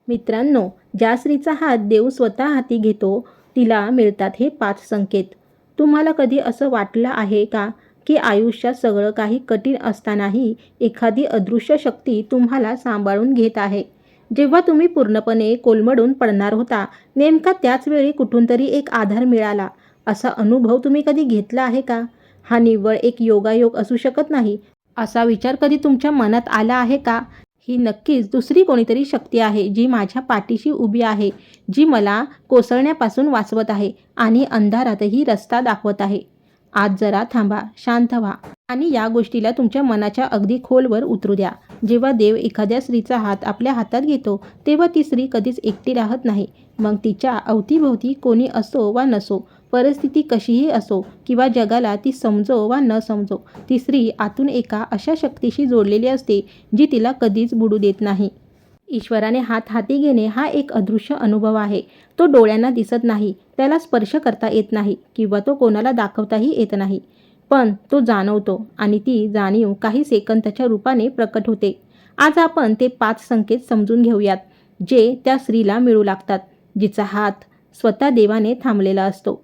मित्रांनो, ज्या स्त्रीचा हात देव स्वतः हाती घेतो तिला मिळतात हे 5 संकेत. तुम्हाला कधी असं वाटलं आहे का, की आयुष्यात सगळं काही कठीण असतानाही एखादी अदृश्य शक्ती तुम्हाला सांभाळून घेत आहे? जेव्हा तुम्ही पूर्णपणे कोलमडून पडणार होता, नेमका त्याच वेळी कुठून तरी एक आधार मिळाला, असा अनुभव तुम्ही कधी घेतला आहे का? हा निव्वळ एक योगायोग असू शकत नाही, असा विचार कधी तुमच्या मनात आला आहे का? ही नक्कीच दुसरी कोणीतरी शक्ती आहे, जी माझ्या पाठीशी उभी आहे, जी मला कोसळण्यापासून वाचवत आहे आणि अंधारातही रस्ता दाखवत आहे. आज जरा थांबा, शांत व्हा आणि या गोष्टीला तुमच्या मनाच्या अगदी खोलवर उतरू द्या. जेव्हा देव एखाद्या स्त्रीचा हात आपल्या हातात घेतो, तेव्हा ती स्त्री कधीच एकटी राहत नाही. मग तिच्या अवतीभोवती कोणी असो वा नसो, परिस्थिती कशीही असो किंवा जगाला ती समजो वा न समजो, ती स्त्री आतून एका अशा शक्तीशी जोडलेली असते, जी तिला कधीच बुडू देत नाही. ईश्वराने हात हाती घेणे हा एक अदृश्य अनुभव आहे. तो डोळ्यांना दिसत नाही, त्याला स्पर्श करता येत नाही किंवा तो कोणाला दाखवताही येत नाही. पण तो जाणवतो आणि ती जाणीव काही सेकंदाच्या रूपाने प्रकट होते. आज आपण ते 5 संकेत समजून घेऊयात, जे त्या स्त्रीला मिळू लागतात, जिचा हात स्वतः देवाने थांबलेला असतो.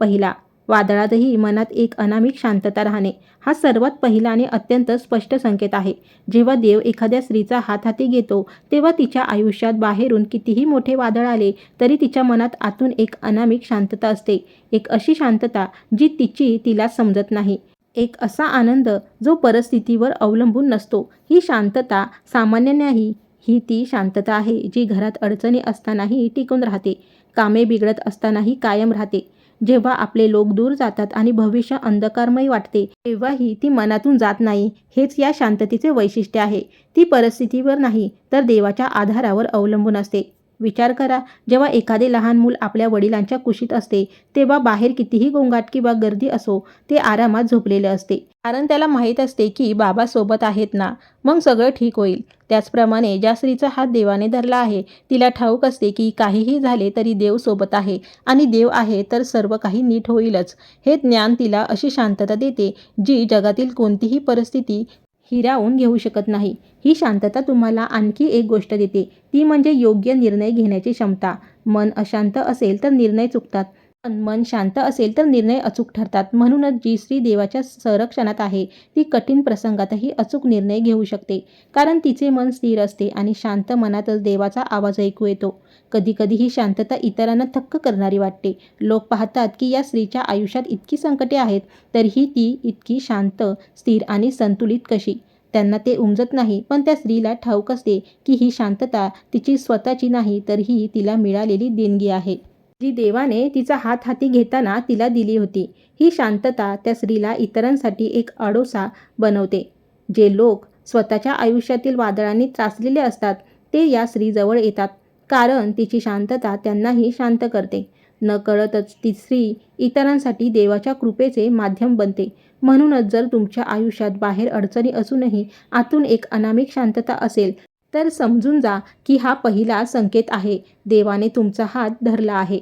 पहिला, वादळातही मनात एक अनामिक शांतता राहणे. हा सर्वात पहिला आणि अत्यंत स्पष्ट संकेत आहे. जेव्हा देव एखाद्या स्त्रीचा हात हाती घेतो, तेव्हा तिच्या आयुष्यात बाहेरून कितीही मोठे वादळ आले तरी तिच्या मनात आतून एक अनामिक शांतता असते. एक अशी शांतता जी तिला समजत नाही. एक असा आनंद जो परिस्थितीवर अवलंबून नसतो. ही शांतता सामान्य नाही. ही ती शांतता आहे जी घरात अडचणी असतानाही टिकून राहते, कामे बिघडत असतानाही कायम राहते. जेव्हा आपले लोक दूर जातात आणि भविष्य अंधकारमय वाटते, तेव्हाही ती मनातून जात नाही. हेच या शांततेचे वैशिष्ट्य आहे. ती परिस्थितीवर नाही, तर देवाच्या आधारावर अवलंबून असते. विचार करा, जेव्हा एखादे लहान मूल आपल्या वडिलांच्या कुशीत असते, तेव्हा बाहेर कितीही गोंगाट किंवा गर्दी असो, ते आरामात झोपलेले असते. कारण त्याला माहीत असते की बाबा सोबत आहेत ना, मग सगळं ठीक होईल. त्याचप्रमाणे ज्या स्त्रीचा हात देवाने धरला आहे, तिला ठाऊक असते की काहीही झाले तरी देव सोबत आहे आणि देव आहे तर सर्व काही नीट होईलच. हे ज्ञान तिला अशी शांतता देते, जी जगातील कोणतीही परिस्थिती हिरावून घेऊ शकत नाही. ही शांतता तुम्हाला आणखी एक गोष्ट देते, ती म्हणजे योग्य निर्णय घेण्याची क्षमता. मन अशांत असेल तर निर्णय चुकतात, पण मन शांत असेल तर निर्णय अचूक ठरतात. म्हणूनच जी स्त्री देवाच्या संरक्षणात आहे, ती कठीण प्रसंगातही अचूक निर्णय घेऊ शकते. कारण तिचे मन स्थिर असते आणि शांत मनातच देवाचा आवाज ऐकू येतो. कधीकधी ही शांतता इतरांना थक्क करणारी वाटते. लोक पाहतात की या स्त्रीच्या आयुष्यात इतकी संकटे आहेत, तरीही ती इतकी शांत, स्थिर आणि संतुलित कशी? त्यांना ते उमजत नाही. पण त्या स्त्रीला ठाऊक असते की ही शांतता तिची स्वतःची नाही, तर ही तिला मिळालेली देणगी आहे, जी देवाने तिचा हात हाती घेताना तिला दिली होती. ही शांतता त्या स्त्रीला इतरांसाठी एक आडोसा बनवते. जे लोक स्वतःच्या आयुष्यातील वादळांनी त्रासलेले असतात, ते या स्त्रीजवळ येतात, कारण तिची शांतता त्यांनाही शांत करते. नकळतच ती स्त्री इतरांसाठी देवाच्या कृपेचे माध्यम बनते. म्हणूनच जर तुमच्या आयुष्यात बाहेर अडचणी असूनही आतून एक अनामिक शांतता असेल, तर समजून जा की हा पहिला संकेत आहे, देवाने तुमचा हात धरला आहे.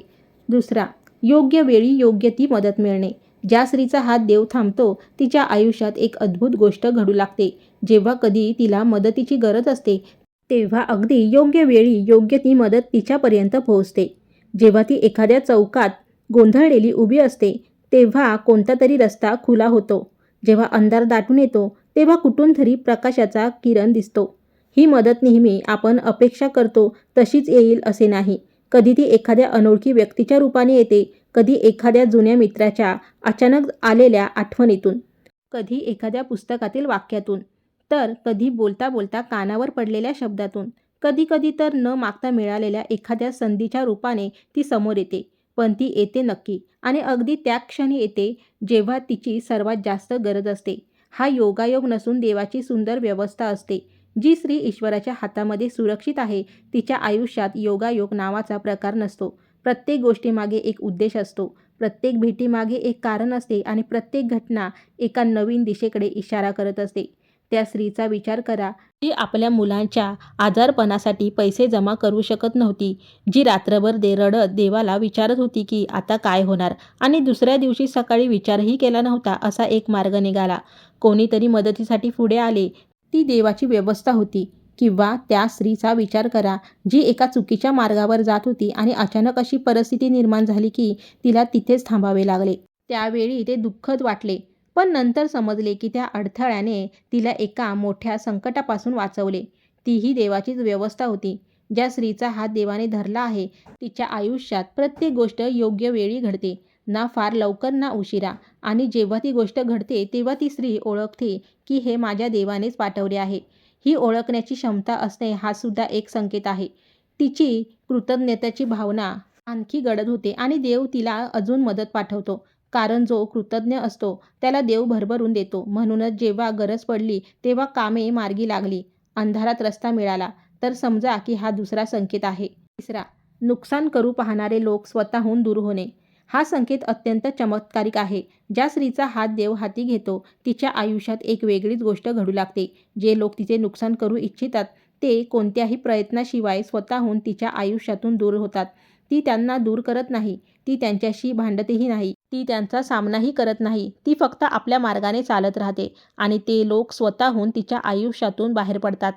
दुसरा, योग्य वेळी योग्य ती मदत मिळणे. ज्या स्त्रीचा हात देव थांबतो, तिच्या आयुष्यात एक अद्भुत गोष्ट घडू लागते. जेव्हा कधी तिला मदतीची गरज असते, तेव्हा अगदी योग्य वेळी योग्य ती मदत तिच्यापर्यंत पोहोचते. जेव्हा ती एखाद्या चौकात गोंधळलेली उभी असते, तेव्हा कोणता तरी रस्ता खुला होतो. जेव्हा अंधार दाटून येतो, तेव्हा कुठून तरी प्रकाशाचा किरण दिसतो. ही मदत नेहमी आपण अपेक्षा करतो तशीच येईल असे नाही. कधी ती एखाद्या अनोळखी व्यक्तीच्या रूपाने येते, कधी एखाद्या जुन्या मित्राच्या अचानक आलेल्या आठवणीतून, कधी एखाद्या पुस्तकातील वाक्यातून, तर कधी बोलता बोलता कानावर पडलेल्या शब्दातून. कधी कधी तर न मागता मिळालेल्या एखाद्या संधीच्या रूपाने ती समोर येते. पण ती येते नक्की आणि अगदी त्या क्षणी येते, जेव्हा तिची सर्वात जास्त गरज असते. हा योगायोग नसून देवाची सुंदर व्यवस्था असते. जी स्त्री ईश्वराच्या हातामध्ये सुरक्षित आहे, तिच्या आयुष्यात योगायोग नावाचा प्रकार नसतो. प्रत्येक गोष्टीमागे एक उद्देश असतो. प्रत्येक भेटीमागे एक कारण असते आणि प्रत्येक घटना एका नवीन दिशेकडे इशारा करत असते. त्या स्त्रीचा विचार करा, जी आपल्या मुलांच्या आजारपणासाठी पैसे जमा करू शकत नव्हती, जी रात्रभर रडत देवाला विचारत होती की आता काय होणार, आणि दुसऱ्या दिवशी सकाळी विचारही केला नव्हता असा एक मार्ग निघाला. कोणीतरी मदतीसाठी पुढे आले. ती देवाची व्यवस्था होती. किंवा त्या स्त्रीचा विचार करा जी एका चुकीच्या मार्गावर जात होती आणि अचानक अशी परिस्थिती निर्माण झाली की तिला तिथेच थांबावे लागले. त्यावेळी ते दुःखद वाटले, पण नंतर समजले की त्या अडथळ्याने तिला एका मोठ्या संकटापासून वाचवले. तीही देवाचीच व्यवस्था होती. ज्या स्त्रीचा हात देवाने धरला आहे तिच्या आयुष्यात प्रत्येक गोष्ट योग्य वेळी घडते, ना फार लवकर ना उशिरा. आणि जेव्हा ती गोष्ट घडते तेव्हा ती स्त्री ओळखते की हे माझ्या देवानेच पाठवले आहे. ही ओळखण्याची क्षमता असणे हा सुद्धा एक संकेत आहे. तिची कृतज्ञतेची भावना आणखी गडद होते आणि देव तिला अजून मदत पाठवतो. कारण जो कृतज्ञ असतो त्याला देव भरभरून देतो. म्हणूनच जेव्हा गरज पडली तेव्हा कामे मार्गी लागली, अंधारात रस्ता मिळाला, तर समजा की हा दुसरा संकेत आहे. तिसरा, नुकसान करू पाहणारे लोक स्वतःहून दूर होणे. हा संकेत अत्यंत चमत्कारिक आहे. ज्या स्त्रीचा हात देव हाती घेतो तिच्या आयुष्यात एक वेगळीच गोष्ट घडू लागते. जे लोक तिचे नुकसान करू इच्छितात ते कोणत्याही प्रयत्नाशिवाय स्वतःहून तिच्या आयुष्यातून दूर होतात. ती त्यांना दूर करत नाही, ती त्यांच्याशी भांडतही नाही, ती त्यांचा सामनाही करत नाही. ती फक्त आपल्या मार्गाने चालत राहते आणि ते लोक स्वतःहून तिच्या आयुष्यातून बाहेर पडतात.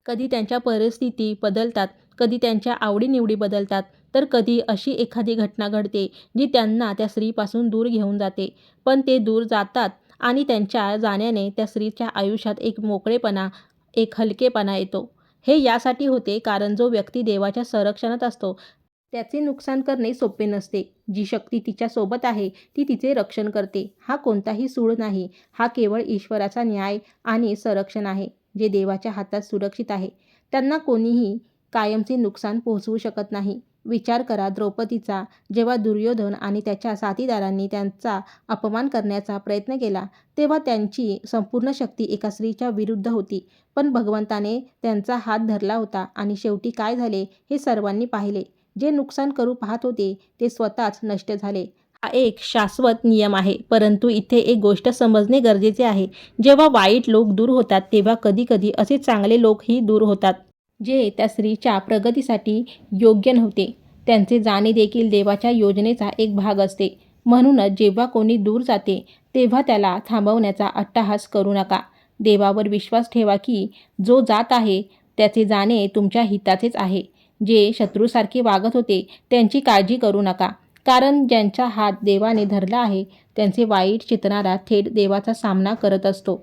कधी त्यांच्या परिस्थिती बदलतात, कधी त्यांच्या आवडीनिवडी बदलतात, तर कधी अशी एखादी घटना घडते जी त्यांना त्या स्त्रीपासून दूर घेऊन जाते. पण ते दूर जातात आणि त्यांच्या जाण्याने त्या स्त्रीच्या आयुष्यात एक मोकळेपणा, एक हलकेपणा येतो. हे यासाठी होते कारण जो व्यक्ती देवाच्या संरक्षणात असतो त्याचे नुकसान करणे सोपे नसते. जी शक्ती तिच्या सोबत आहे ती तिचे रक्षण करते. हा कोणताही सूड नाही, हा केवळ ईश्वराचा न्याय आणि संरक्षण आहे. जे देवाच्या हातात सुरक्षित आहे त्यांना कोणीही कायमचे नुकसान पोहोचवू शकत नाही. विचार करा द्रौपदीचा. जेव्हा दुर्योधन आणि त्याच्या साथीदारांनी त्यांचा अपमान करण्याचा प्रयत्न केला तेव्हा त्यांची संपूर्ण शक्ती एका स्त्रीच्या विरुद्ध होती. पण भगवंताने त्यांचा हात धरला होता आणि शेवटी काय झाले हे सर्वांनी पाहिले. जे नुकसान करू पाहत होते ते स्वतःच नष्ट झाले. हा एक शाश्वत नियम आहे. परंतु इथे एक गोष्ट समजणे गरजेचे आहे. जेव्हा वाईट लोक दूर होतात तेव्हा कधीकधी असे चांगले लोकही दूर होतात जे त्या स्त्रीच्या प्रगतीसाठी योग्य नव्हते. त्यांचे जाणे देखील देवाच्या योजनेचा एक भाग असते. म्हणूनच जेव्हा कोणी दूर जाते तेव्हा त्याला थांबवण्याचा अट्टहास करू नका. देवावर विश्वास ठेवा की जो जात आहे त्याचे जाणे तुमच्या हिताचेच आहे. जे शत्रूसारखे वागत होते त्यांची काळजी करू नका, कारण ज्यांचा हात देवाने धरला आहे त्यांचे वाईट चितणारा थेट देवाचा सामना करत असतो.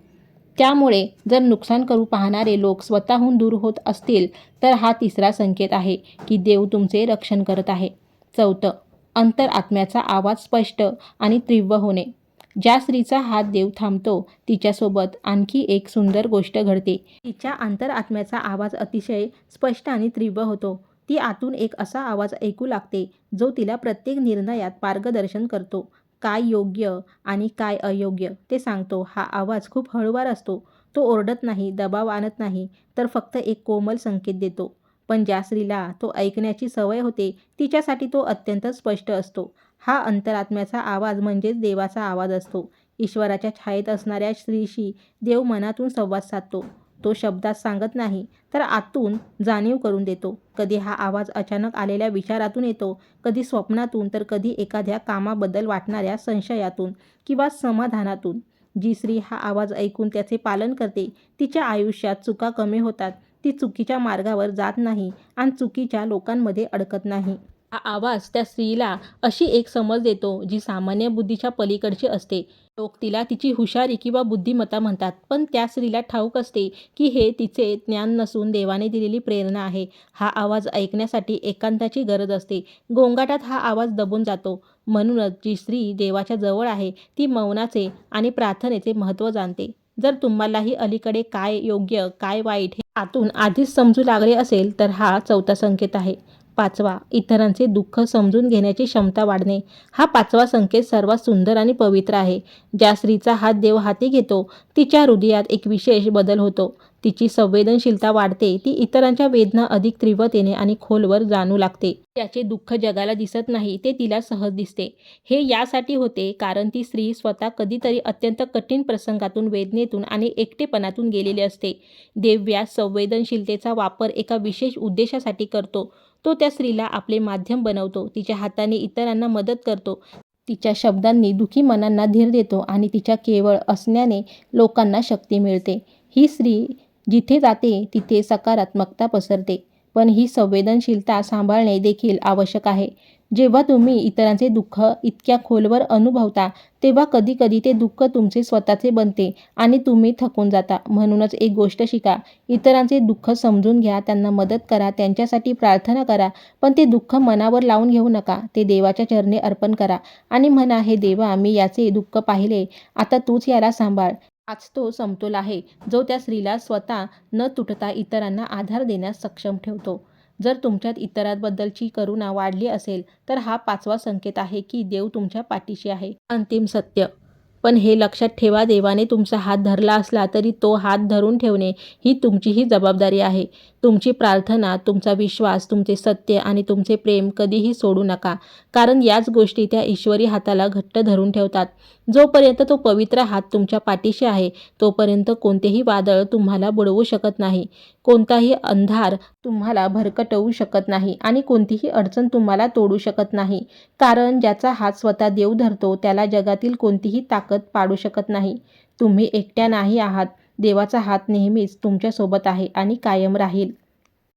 त्यामुळे जर नुकसान करू पाहणारे लोक स्वतःहून दूर होत असतील तर हा तिसरा संकेत आहे की देव तुमचे रक्षण करत आहे. चौथं, अंतरात्म्याचा आवाज स्पष्ट आणि तीव्र होणे. ज्या स्त्रीचा हात देव थांबतो तिच्यासोबत आणखी एक सुंदर गोष्ट घडते. तिच्या अंतरात्म्याचा आवाज अतिशय स्पष्ट आणि तीव्र होतो. ती आतून एक असा आवाज ऐकू लागते जो तिला प्रत्येक निर्णयात मार्गदर्शन करतो. काय योग्य आणि काय अयोग्य ते सांगतो. हा आवाज खूप हळूवार असतो. तो ओरडत नाही, दबाव आणत नाही, तर फक्त एक कोमल संकेत देतो. पण ज्या स्त्रीला तो ऐकण्याची सवय होते तिच्यासाठी तो अत्यंत स्पष्ट असतो. हा अंतरात्म्याचा आवाज म्हणजेच देवाचा आवाज असतो. ईश्वराच्या छायेत असणाऱ्या स्त्रीशी देव मनातून संवाद साधतो. तो शब्दात सांगत नाही तर आतून जाणीव करून देतो. कधी हा आवाज अचानक आलेल्या विचारातून येतो, कधी स्वप्नातून, तर कधी एखाद्या कामाबद्दल वाटणाऱ्या संशयातून किंवा समाधानातून. जी स्त्री हा आवाज ऐकून त्याचे पालन करते तिच्या आयुष्यात चुका कमी होतात. ती चुकीच्या मार्गावर जात नाही आणि चुकीच्या लोकांमध्ये अडकत नाही. हा आवाज त्या स्त्रीला अशी एक समज देतो जी सामान्य बुद्धीच्या पलीकडची असते. लोक तिला तिची हुशारी किंवा बुद्धिमत्ता म्हणतात, पण त्या स्त्रीला ठाऊक असते की हे तिचे ज्ञान नसून देवाने दिलेली प्रेरणा आहे. हा आवाज ऐकण्यासाठी एकांताची गरज असते. गोंगाटात हा आवाज दबून जातो. म्हणूनच जी स्त्री देवाच्या जवळ आहे ती मौनाचे आणि प्रार्थनेचे महत्त्व जाणते. जर तुम्हालाही अलीकडे काय योग्य काय वाईट हे आतून आधीच समजू लागले असेल तर हा चौथा संकेत आहे. पाचवा, इतरांचे दुःख समजून घेण्याची क्षमता वाढणे. हा पाचवा संकेत सर्वात सुंदर आणि पवित्र आहे. ज्या स्त्रीचा हात देव हाती घेतो तिच्या हृदयात एक विशेष बदल होतो. तिची संवेदनशीलता वाढते. ती इतरांच्या वेदना अधिक तीव्रतेने आणि खोलवर जाणू लागते. त्याचे दुःख जगाला दिसत नाही, ते तिला सहज दिसते. हे यासाठी होते कारण ती स्त्री स्वतः कधीतरी अत्यंत कठीण प्रसंगातून, वेदनेतून आणि एकटेपणातून गेलेली असते. देव या संवेदनशीलतेचा वापर एका विशेष उद्देशासाठी करतो. तो त्या स्त्रीला आपले माध्यम बनवतो. तिच्या हाताने इतरांना मदत करतो. तिच्या शब्दांनी दुःखी मनांना धीर देतो आणि तिच्या केवळ असण्याने लोकांना शक्ती मिळते. ही स्त्री जिथे जाते तिथे सकारात्मकता पसरते. पण ही संवेदनशीलता सांभाळणे देखील आवश्यक आहे. जेव्हा तुम्ही इतरांचे दुःख इतक्या खोलवर अनुभवता, तेव्हा कधी-कधी ते दुःख तुमचे स्वतःचे बनते आणि तुम्ही थकून जाता. म्हणूनच एक गोष्ट शिका, इतरांचे दुःख समजून घ्या, त्यांना मदत करा, त्यांच्यासाठी प्रार्थना करा. पण ते दुःख मनावर लावून घेऊ नका. ते देवाच्या चरणी अर्पण करा आणि म्हणा, "हे देवा, मी याचे दुःख पाहिले. आता तूच याला सांभाळ." हाच तो समतोल आहे, जो त्या स्त्रीला स्वतः न तुटता इतरांना आधार देण्यास सक्षम ठेवतो. जर तुमच्यात इतरांबद्दलची करुणा वाढली असेल, तर हा 5वा संकेत आहे की देव तुमच्या पाठीशी आहे. अंतिम सत्य. पण हे लक्षात ठेवा, देवाने तुमचा हात धरला असला तरी तो हात धरून ठेवणे ही तुमचीही जबाबदारी आहे. तुमची प्रार्थना, तुमचा विश्वास, तुमचे सत्य आणि तुमचे प्रेम कधीही सोडू नका. कारण याच गोष्टी त्या ईश्वरी हाताला घट्ट धरून ठेवतात. जोपर्यंत तो पवित्र हात तुमच्या पाठीशी आहे, तोपर्यंत कोणतेही वादळ तुम्हाला बुडवू शकत नाही. कोणताही अंधार तुम्हाला भरकटवू शकत नाही आणि कोणतीही अडचण तुम्हाला तोडू शकत नाही. कारण ज्याचा हात स्वतः देव धरतो, त्याला जगातील कोणतीही ताकद पाडू शकत नाही. तुम्ही एकट्या नाही आहात. देवाचा हात नेहमीच तुमच्यासोबत आहे आणि कायम राहील.